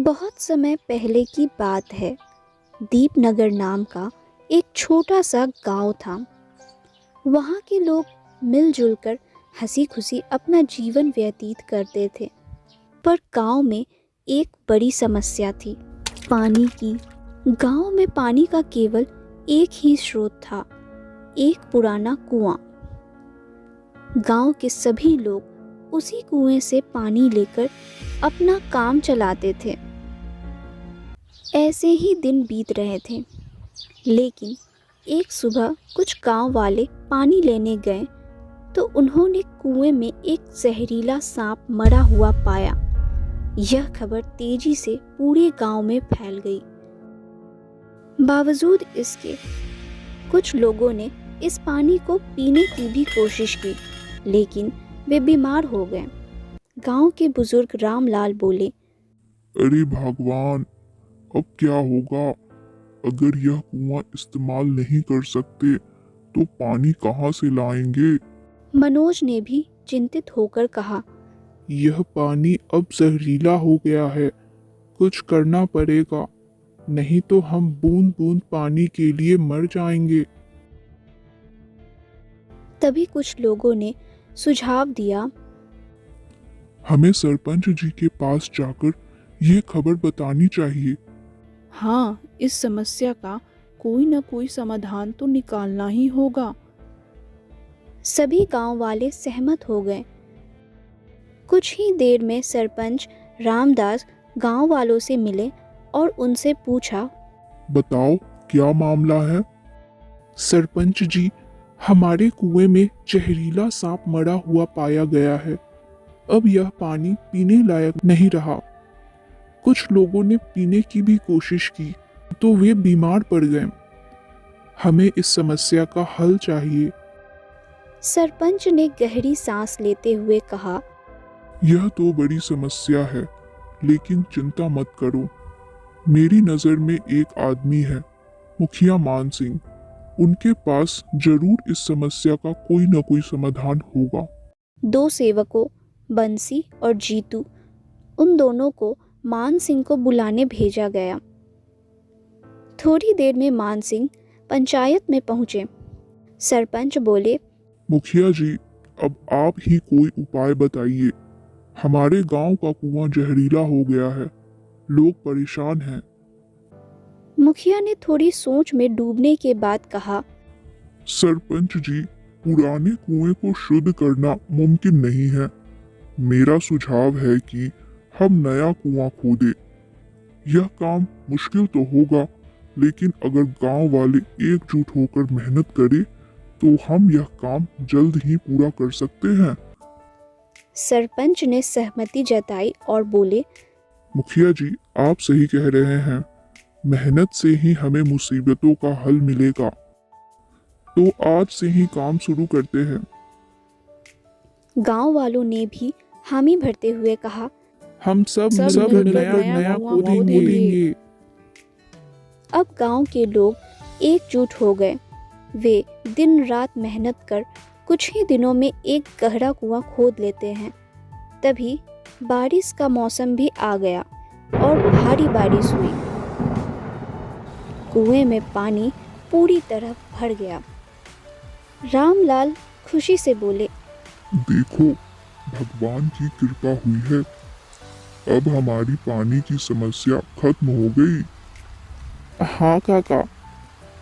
बहुत समय पहले की बात है। दीपनगर नाम का एक छोटा सा गांव था। वहाँ के लोग मिलजुल कर हंसी खुशी अपना जीवन व्यतीत करते थे। पर गांव में एक बड़ी समस्या थी, पानी की। गांव में पानी का केवल एक ही स्रोत था, एक पुराना कुआं। गांव के सभी लोग उसी कुएं से पानी लेकर अपना काम चलाते थे। ऐसे ही दिन बीत रहे थे, लेकिन एक सुबह कुछ गांव वाले पानी लेने गए तो उन्होंने कुएं में एक जहरीला सांप मरा हुआ पाया। यह खबर तेजी से पूरे गांव में फैल गई। बावजूद इसके कुछ लोगों ने इस पानी को पीने की भी कोशिश की, लेकिन वे बीमार हो गए। गांव के बुजुर्ग रामलाल बोले, अरे भगवान, अब क्या होगा? अगर यह कुआं इस्तेमाल नहीं कर सकते तो पानी कहाँ से लाएंगे? मनोज ने भी चिंतित होकर कहा, यह पानी अब जहरीला हो गया है, कुछ करना पड़ेगा, नहीं तो हम बूंद बूंद पानी के लिए मर जाएंगे। तभी कुछ लोगों ने सुझाव दिया, हमें सरपंच जी के पास जाकर ये खबर बतानी चाहिए। हाँ, इस समस्या का कोई न कोई समाधान तो निकालना ही होगा। सभी गांव वाले सहमत हो गए। कुछ ही देर में सरपंच रामदास गांव वालों से मिले और उनसे पूछा, बताओ, क्या मामला है? सरपंच जी, हमारे कुएं में जहरीला सांप मरा हुआ पाया गया है। अब यह पानी पीने लायक नहीं रहा। कुछ लोगों ने पीने की भी कोशिश की तो वे बीमार पड़ गए। हमें इस समस्या का हल चाहिए। सरपंच ने गहरी सांस लेते हुए कहा, यह तो बड़ी समस्या है, लेकिन चिंता मत करो। मेरी नज़र में एक आदमी है, मुखिया मान सिंह। उनके पास जरूर इस समस्या का कोई न कोई समाधान होगा। दो सेवकों बंसी और जीतू, उन दोनों को मान सिंह को बुलाने भेजा गया। थोड़ी देर में मान सिंह पंचायत में पहुंचे। सरपंच बोले, मुखिया जी, अब आप ही कोई उपाय बताइए। हमारे गांव का कुआं जहरीला हो गया है, लोग परेशान हैं। मुखिया ने थोड़ी सोच में डूबने के बाद कहा, सरपंच जी, पुराने कुएं को शुद्ध करना मुमकिन नहीं है। मेरा सुझाव है कि हम नया कुआं खोदें। यह काम मुश्किल तो होगा, लेकिन अगर गांव वाले एकजुट होकर मेहनत करें तो हम यह काम जल्द ही पूरा कर सकते हैं। सरपंच ने सहमति जताई और बोले, मुखिया जी, आप सही कह रहे हैं। मेहनत से ही हमें मुसीबतों का हल मिलेगा। तो आज से ही काम शुरू करते हैं। गांव वालों ने भी हामी भरते हुए कहा, हम सब मिलकर नया कुआं खोदेंगे। अब गांव के लोग एकजुट हो गए। वे दिन रात मेहनत कर कुछ ही दिनों में एक गहरा कुआं खोद लेते हैं। तभी बारिश का मौसम भी आ गया और भारी बारिश हुई। कुएं में पानी पूरी तरह भर गया। रामलाल खुशी से बोले, देखो, भगवान की कृपा हुई है। अब हमारी पानी की समस्या खत्म हो गई। हाँ काका,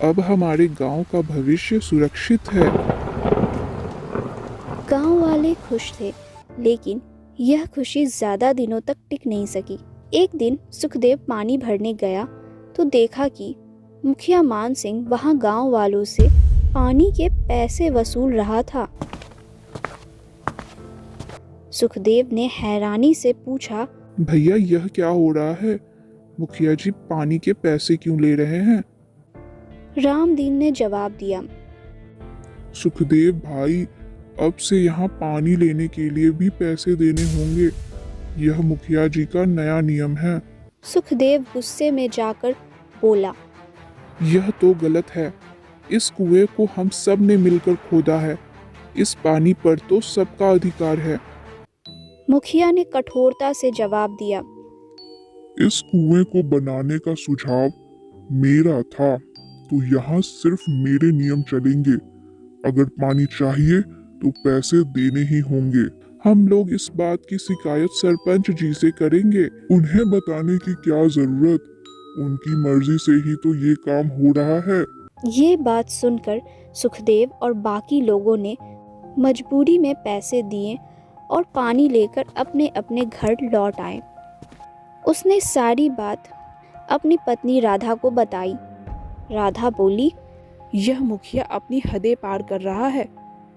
अब हमारे गांव का भविष्य सुरक्षित है। गांव वाले खुश थे, लेकिन यह खुशी ज्यादा दिनों तक टिक नहीं सकी। एक दिन सुखदेव पानी भरने गया तो देखा कि मुखिया मान सिंह वहां गांव वालों से पानी के पैसे वसूल रहा था। सुखदेव ने हैरानी से पूछा, भैया, यह क्या हो रहा है? मुखिया जी पानी के पैसे क्यों ले रहे हैं? रामदीन ने जवाब दिया, सुखदेव भाई, अब से यहाँ पानी लेने के लिए भी पैसे देने होंगे। यह मुखिया जी का नया नियम है। सुखदेव गुस्से में जाकर बोला, यह तो गलत है। इस कुएं को हम सब ने मिलकर खोदा है। इस पानी पर तो सबका अधिकार है। मुखिया ने कठोरता से जवाब दिया, इस कुएं को बनाने का सुझाव मेरा था, तो यहाँ सिर्फ मेरे नियम चलेंगे। अगर पानी चाहिए तो पैसे देने ही होंगे। हम लोग इस बात की शिकायत सरपंच जी से करेंगे। उन्हें बताने की क्या जरूरत, उनकी मर्जी से ही तो ये काम हो रहा है। ये बात सुनकर सुखदेव और बाकी लोगों ने मजबूरी में पैसे दिए और पानी लेकर अपने अपने घर लौट आए। उसने सारी बात अपनी पत्नी राधा को बताई। राधा बोली, यह मुखिया अपनी हदें पार कर रहा है,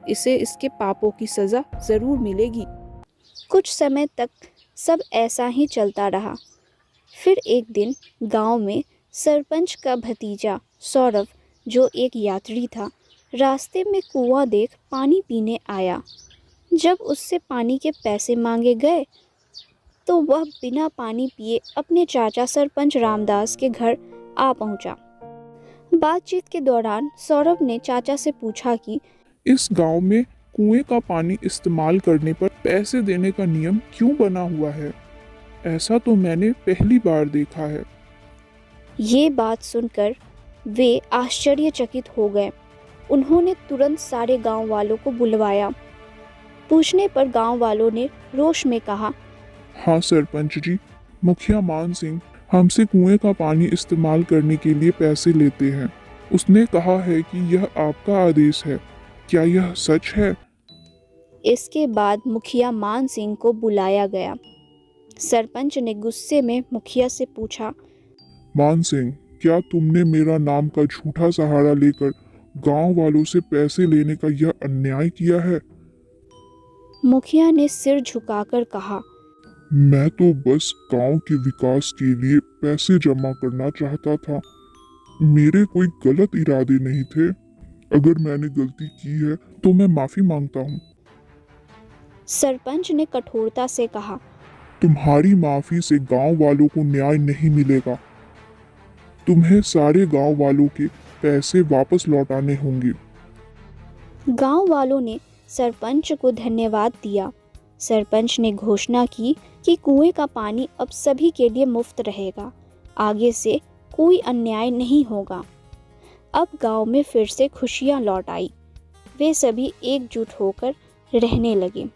इसे इसके पापों की सजा जरूर मिलेगी। कुछ समय तक सब ऐसा ही चलता रहा। फिर एक दिन गांव में सरपंच का भतीजा सौरभ, जो एक यात्री था, रास्ते में कुआं देख पानी पीने आया। जब उससे पानी के पैसे मांगे गए तो वह बिना पानी पिए अपने चाचा सरपंच रामदास के घर आ पहुंचा। बातचीत के दौरान सौरभ ने चाचा से पूछा कि इस गांव में कुएं का पानी इस्तेमाल करने पर पैसे देने का नियम क्यों बना हुआ है? ऐसा तो मैंने पहली बार देखा है। ये बात सुनकर वे आश्चर्यचकित हो गए। उन्होंने तुरंत सारे गांव वालों को बुलवाया। पूछने पर गांव वालों ने रोष में कहा, हाँ सरपंच जी, मुखिया मान सिंह हमसे कुएं का पानी इस्तेमाल करने के लिए पैसे लेते हैं। उसने कहा है कि यह आपका आदेश है। क्या यह सच है? इसके बाद मुखिया मान सिंह को बुलाया गया। सरपंच ने गुस्से में मुखिया से पूछा, मान सिंह, क्या तुमने मेरा नाम का झूठा सहारा लेकर गांव वालों से पैसे लेने का यह अन्याय किया है? मुखिया ने सिर झुकाकर कहा, मैं तो बस गांव के विकास के लिए पैसे जमा करना चाहता था। मेरे कोई गलत इरादे नहीं थे। अगर मैंने गलती की है तो मैं माफी मांगता हूँ। सरपंच ने कठोरता से कहा, तुम्हारी माफी से गांव वालों को न्याय नहीं मिलेगा। तुम्हें सारे गांव वालों के पैसे वापस लौटाने होंगे। गांव वालों ने सरपंच को धन्यवाद दिया। सरपंच ने घोषणा की कि कुएं का पानी अब सभी के लिए मुफ्त रहेगा। आगे से कोई अन्याय नहीं होगा। अब गांव में फिर से खुशियां लौट आई। वे सभी एकजुट होकर रहने लगे।